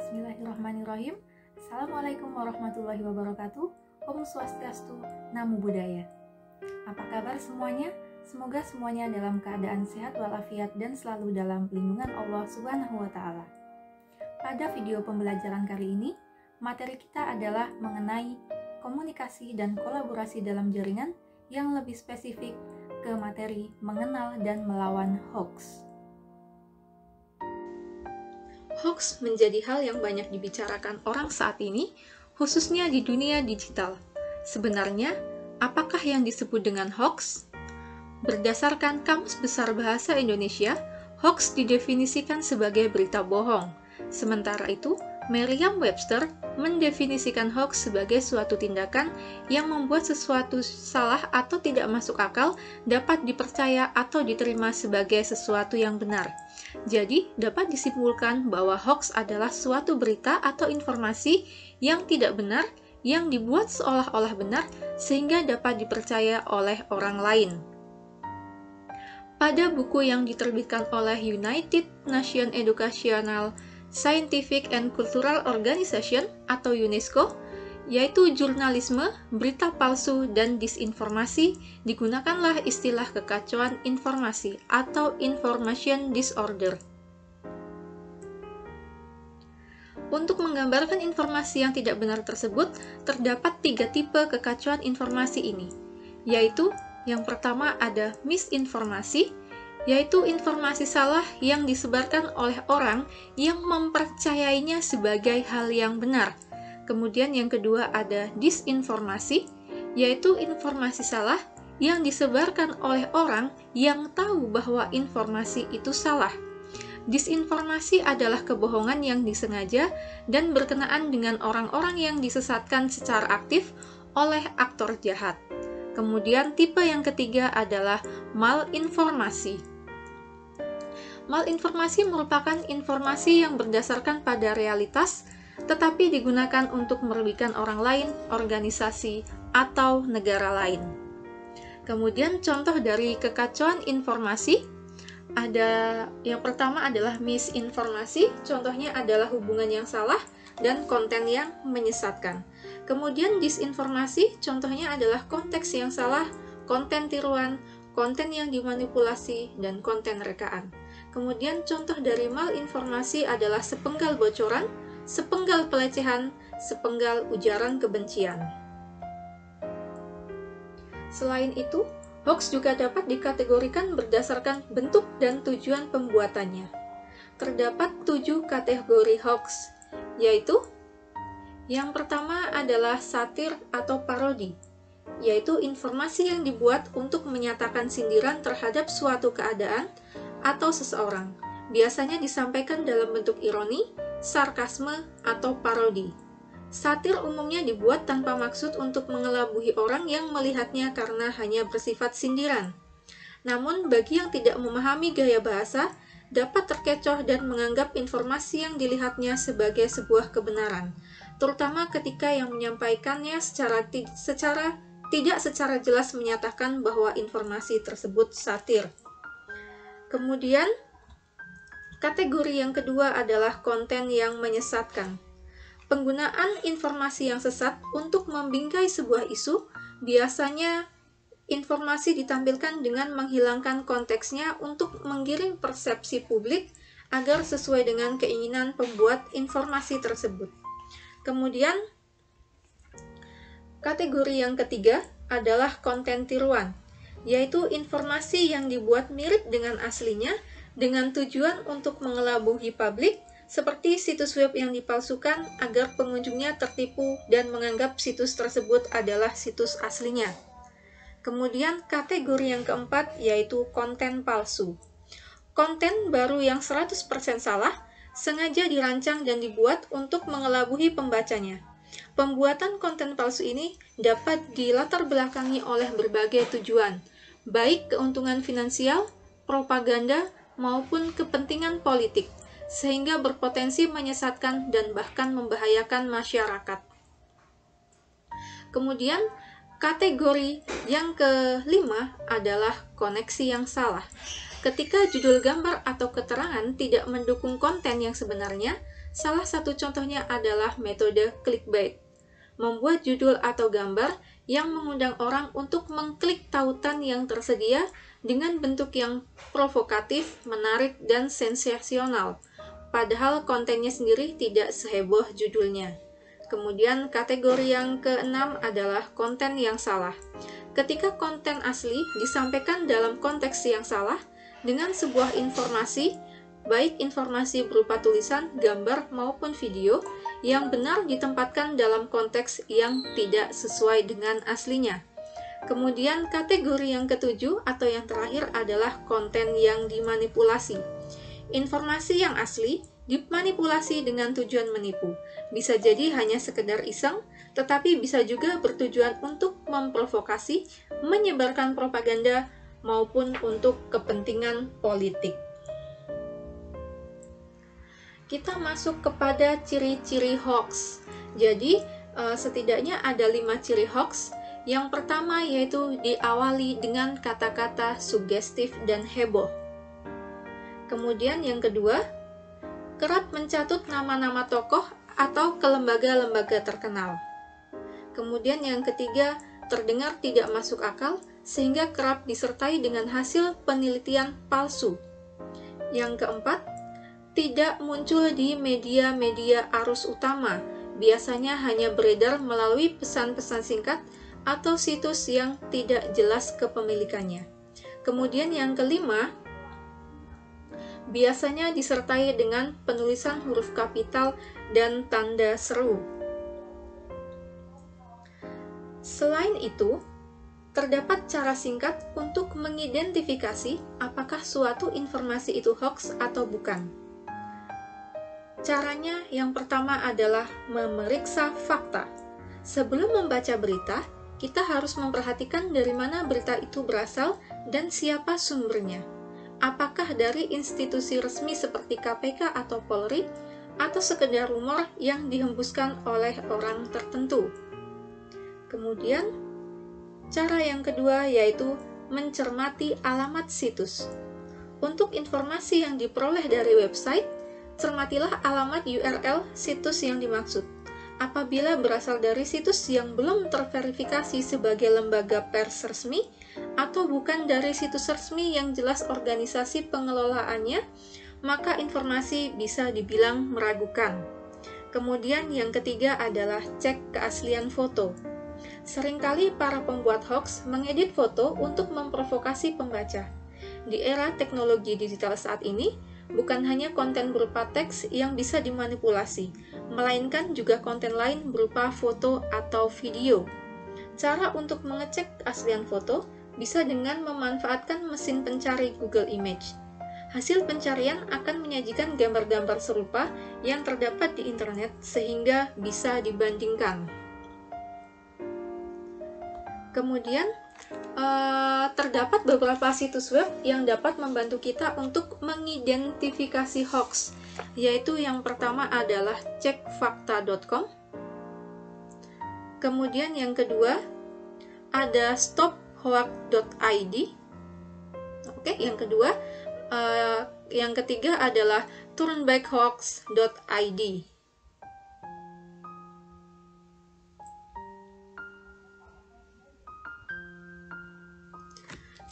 Bismillahirrahmanirrahim. Assalamualaikum warahmatullahi wabarakatuh. Om Swastiastu, Namo Buddhaya. Apa kabar semuanya? Semoga semuanya dalam keadaan sehat walafiat dan selalu dalam pelindungan Allah Subhanahu wa Ta'ala. Pada video pembelajaran kali ini, materi kita adalah mengenai komunikasi dan kolaborasi dalam jaringan, yang lebih spesifik ke materi mengenal dan melawan hoax. Hoax menjadi hal yang banyak dibicarakan orang saat ini, khususnya di dunia digital. Sebenarnya, apakah yang disebut dengan hoax? Berdasarkan Kamus Besar Bahasa Indonesia, hoax didefinisikan sebagai berita bohong. Sementara itu, Merriam-Webster mendefinisikan hoax sebagai suatu tindakan yang membuat sesuatu salah atau tidak masuk akal dapat dipercaya atau diterima sebagai sesuatu yang benar. Jadi, dapat disimpulkan bahwa hoax adalah suatu berita atau informasi yang tidak benar, yang dibuat seolah-olah benar, sehingga dapat dipercaya oleh orang lain. Pada buku yang diterbitkan oleh United Nations Educational, Scientific and Cultural Organization atau UNESCO, yaitu jurnalisme, berita palsu, dan disinformasi, digunakanlah istilah kekacauan informasi atau information disorder. Untuk menggambarkan informasi yang tidak benar tersebut, terdapat 3 tipe kekacauan informasi ini, yaitu yang pertama ada misinformasi, yaitu informasi salah yang disebarkan oleh orang yang mempercayainya sebagai hal yang benar. Kemudian yang kedua ada disinformasi, yaitu informasi salah yang disebarkan oleh orang yang tahu bahwa informasi itu salah. Disinformasi adalah kebohongan yang disengaja dan berkenaan dengan orang-orang yang disesatkan secara aktif oleh aktor jahat. Kemudian tipe yang ketiga adalah malinformasi. Malinformasi merupakan informasi yang berdasarkan pada realitas, tetapi digunakan untuk merugikan orang lain, organisasi, atau negara lain. Kemudian contoh dari kekacauan informasi, ada yang pertama adalah misinformasi, contohnya adalah hubungan yang salah dan konten yang menyesatkan. Kemudian disinformasi, contohnya adalah konteks yang salah, konten tiruan, konten yang dimanipulasi, dan konten rekaan. Kemudian contoh dari malinformasi adalah sepenggal bocoran, sepenggal pelecehan, sepenggal ujaran kebencian. Selain itu, hoax juga dapat dikategorikan berdasarkan bentuk dan tujuan pembuatannya. Terdapat 7 kategori hoax, yaitu yang pertama adalah satir atau parodi, yaitu informasi yang dibuat untuk menyatakan sindiran terhadap suatu keadaan atau seseorang. Biasanya disampaikan dalam bentuk ironi, sarkasme, atau parodi. Satir umumnya dibuat tanpa maksud untuk mengelabui orang yang melihatnya karena hanya bersifat sindiran. Namun, bagi yang tidak memahami gaya bahasa, dapat terkecoh dan menganggap informasi yang dilihatnya sebagai sebuah kebenaran, terutama ketika yang menyampaikannya tidak secara jelas menyatakan bahwa informasi tersebut satir. Kemudian, kategori yang kedua adalah konten yang menyesatkan. Penggunaan informasi yang sesat untuk membingkai sebuah isu, biasanya informasi ditampilkan dengan menghilangkan konteksnya untuk menggiring persepsi publik agar sesuai dengan keinginan pembuat informasi tersebut. Kemudian, kategori yang ketiga adalah konten tiruan, yaitu informasi yang dibuat mirip dengan aslinya dengan tujuan untuk mengelabui publik, seperti situs web yang dipalsukan agar pengunjungnya tertipu dan menganggap situs tersebut adalah situs aslinya. Kemudian kategori yang keempat yaitu konten palsu. Konten baru yang 100% salah, sengaja dirancang dan dibuat untuk mengelabui pembacanya. Pembuatan konten palsu ini dapat dilatar belakangi oleh berbagai tujuan, baik keuntungan finansial, propaganda, maupun kepentingan politik, sehingga berpotensi menyesatkan dan bahkan membahayakan masyarakat. Kemudian, kategori yang kelima adalah koneksi yang salah. Ketika judul gambar atau keterangan tidak mendukung konten yang sebenarnya, salah satu contohnya adalah metode clickbait. Membuat judul atau gambar yang mengundang orang untuk mengklik tautan yang tersedia dengan bentuk yang provokatif, menarik, dan sensasional. Padahal kontennya sendiri tidak seheboh judulnya. Kemudian kategori yang keenam adalah konten yang salah. Ketika konten asli disampaikan dalam konteks yang salah dengan sebuah informasi, baik informasi berupa tulisan, gambar, maupun video, yang benar ditempatkan dalam konteks yang tidak sesuai dengan aslinya. Kemudian kategori yang ketujuh atau yang terakhir adalah konten yang dimanipulasi. Informasi yang asli dimanipulasi dengan tujuan menipu. Bisa jadi hanya sekedar iseng, tetapi bisa juga bertujuan untuk memprovokasi, menyebarkan propaganda, maupun untuk kepentingan politik. Kita masuk kepada ciri-ciri hoax. Jadi, setidaknya ada 5 ciri hoax. Yang pertama yaitu diawali dengan kata-kata sugestif dan heboh. Kemudian yang kedua, kerap mencatut nama-nama tokoh atau ke lembaga-lembaga terkenal. Kemudian yang ketiga, terdengar tidak masuk akal sehingga kerap disertai dengan hasil penelitian palsu. Yang keempat, tidak muncul di media-media arus utama, biasanya hanya beredar melalui pesan-pesan singkat atau situs yang tidak jelas kepemilikannya. Kemudian yang kelima, biasanya disertai dengan penulisan huruf kapital dan tanda seru. Selain itu, terdapat cara singkat untuk mengidentifikasi apakah suatu informasi itu hoax atau bukan. Caranya yang pertama adalah memeriksa fakta. Sebelum membaca berita, kita harus memperhatikan dari mana berita itu berasal dan siapa sumbernya. Apakah dari institusi resmi seperti KPK atau Polri, atau sekedar rumor yang dihembuskan oleh orang tertentu. Kemudian, cara yang kedua yaitu mencermati alamat situs. Untuk informasi yang diperoleh dari website, cermatilah alamat URL situs yang dimaksud. Apabila berasal dari situs yang belum terverifikasi sebagai lembaga pers resmi, atau bukan dari situs resmi yang jelas organisasi pengelolaannya, maka informasi bisa dibilang meragukan. Kemudian yang ketiga adalah cek keaslian foto. Seringkali para pembuat hoax mengedit foto untuk memprovokasi pembaca. Di era teknologi digital saat ini, bukan hanya konten berupa teks yang bisa dimanipulasi, melainkan juga konten lain berupa foto atau video. Cara untuk mengecek keaslian foto bisa dengan memanfaatkan mesin pencari Google Image. Hasil pencarian akan menyajikan gambar-gambar serupa yang terdapat di internet sehingga bisa dibandingkan. Kemudian, terdapat beberapa situs web yang dapat membantu kita untuk mengidentifikasi hoax, yaitu yang pertama adalah cekfakta.com. Kemudian yang kedua ada stophoax.id. Oke, yang ketiga adalah turnbackhoax.id.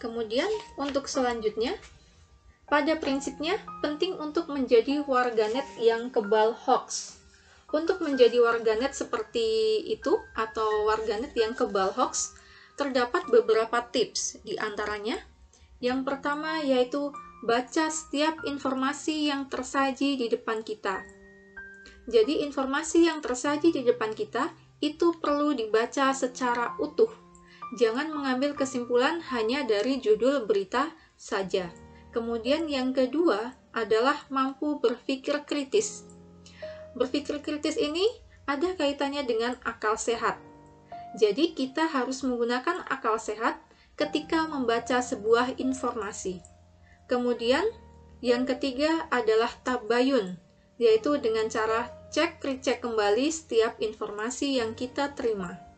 Kemudian untuk selanjutnya, pada prinsipnya penting untuk menjadi warganet yang kebal hoax. Untuk menjadi warganet seperti itu atau warganet yang kebal hoax, terdapat beberapa tips. Di antaranya, yang pertama yaitu baca setiap informasi yang tersaji di depan kita. Jadi informasi yang tersaji di depan kita itu perlu dibaca secara utuh. Jangan mengambil kesimpulan hanya dari judul berita saja. Kemudian yang kedua adalah mampu berpikir kritis. Berpikir kritis ini ada kaitannya dengan akal sehat. Jadi kita harus menggunakan akal sehat ketika membaca sebuah informasi. Kemudian yang ketiga adalah tabayun, yaitu dengan cara cek-recek kembali setiap informasi yang kita terima.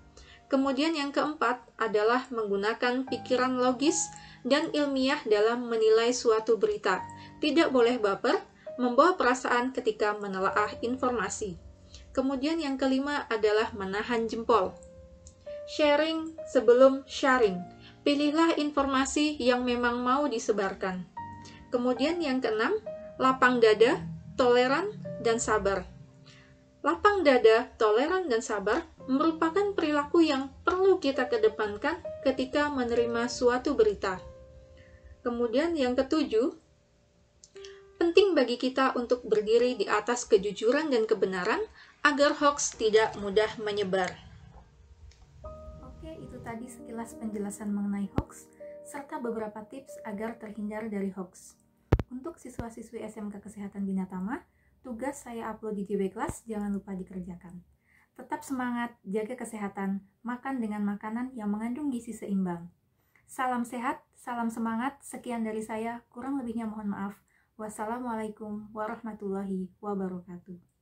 Kemudian yang keempat adalah menggunakan pikiran logis dan ilmiah dalam menilai suatu berita. Tidak boleh baper, membawa perasaan ketika menelaah informasi. Kemudian yang kelima adalah menahan jempol. Sharing sebelum sharing. Pilihlah informasi yang memang mau disebarkan. Kemudian yang keenam, lapang dada, toleran, dan sabar. Lapang dada, toleran, dan sabar merupakan perilaku yang perlu kita kedepankan ketika menerima suatu berita. Kemudian yang ketujuh, penting bagi kita untuk berdiri di atas kejujuran dan kebenaran agar hoax tidak mudah menyebar. Oke, itu tadi sekilas penjelasan mengenai hoax serta beberapa tips agar terhindar dari hoax. Untuk siswa-siswi SMK Kesehatan Binatama, tugas saya upload di GB Class, jangan lupa dikerjakan. Tetap semangat, jaga kesehatan, makan dengan makanan yang mengandung gizi seimbang. Salam sehat, salam semangat, sekian dari saya, kurang lebihnya mohon maaf. Wassalamualaikum warahmatullahi wabarakatuh.